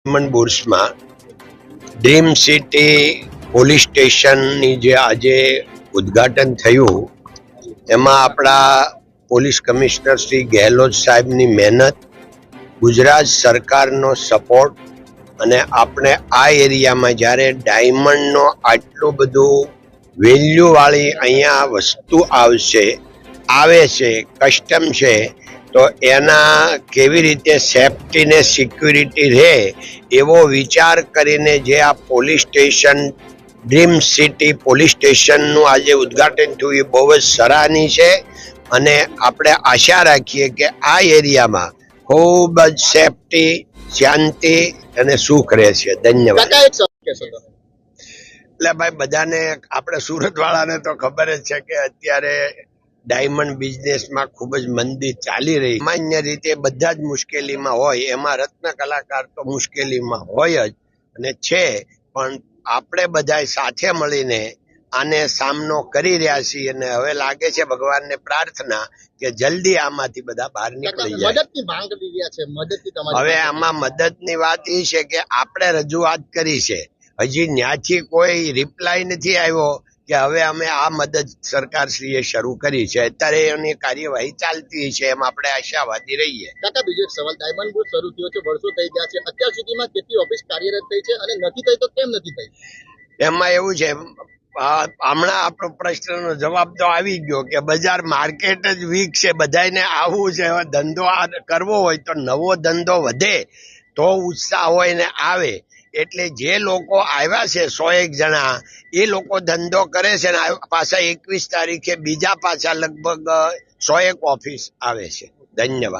Diamond બુર્સમાં dream city police સ્ટેશનની જે આજે ઉદ્ઘાટન થયું એમાં આપણા પોલીસ કમિશનર શ્રી ગેહલોત સાહેબની મહેનત, ગુજરાત સરકારનો સપોર્ટ અને આપણે આ એરિયામાં જ્યારે ડાયમંડનો આટલું બધું વેલ્યુવાળી અહીંયા વસ્તુ આવે છે, કસ્ટમ છે, તો એના કેવી રીતે સેફટી ને સિક્યુરિટી રહે એવો વિચાર કરીને જે આ police station dream city police સ્ટેશનનું આજે ઉદ્ઘાટન થયું એ બહુ જ સરાહનીય છે અને આપણે આશા રાખીએ કે આ એરિયામાં ખૂબ જ સેફટી, શાંતિ અને સુખ રહેશે. ધન્યવાદ. એટલે ભાઈ બધાને, આપણે સુરત વાળાને તો ખબર જ છે કે અત્યારે ડાયમંડ બિઝનેસમાં ખૂબ જ મંદી ચાલી રહી. સામાન્ય રીતે બધા જ મુશ્કેલીમાં હોય, એમાં રત્ન કલાકાર તો મુશ્કેલીમાં હોય જ અને છે, પણ આપણે બધા સાથે મળીને આને સામનો કરી રહ્યા છીએ અને હવે લાગે છે ભગવાનને પ્રાર્થના કે જલ્દી આમાંથી બધા બહાર નીકળી જાય. હવે આમાં મદદની વાત એ છે કે આપણે રજૂઆત કરી છે, હજી ન્યાથી કોઈ રિપ્લાય નથી આવ્યો કે હવે અમે આ મદદ સરકારશ્રીએ શરૂ કરી છે. અત્યારે એની કાર્યવાહી ચાલતી છે, એમ આપણે આશાવાદી રહીએ. કાકા, બીજો એક સવાલ. ડાયમંડ બુર્સ શરૂ થયો છે, વર્ષો થઈ ગયા છે, અત્યાર સુધીમાં કેટલી ઓફિસ કાર્યરત થઈ છે અને નથી થઈ તો કેમ નથી થઈ? એમાં એવું છે, હમણાં આપણો પ્રશ્નનો જવાબ તો આવી ગયો કે બજાર માર્કેટ જ વીક છે, બધાને આવવું છે. હવે ધંધો કરવો હોય તો નવો ધંધો વધે તો ઉત્સાહ હોય ને આવે. એટલે જે લોકો આવ્યા છે 101 જણા, એ લોકો ધંધો કરે છે ને પાછા 21 તારીખે બીજા પાછા લગભગ 101 ઓફિસ આવે છે. ધન્યવાદ.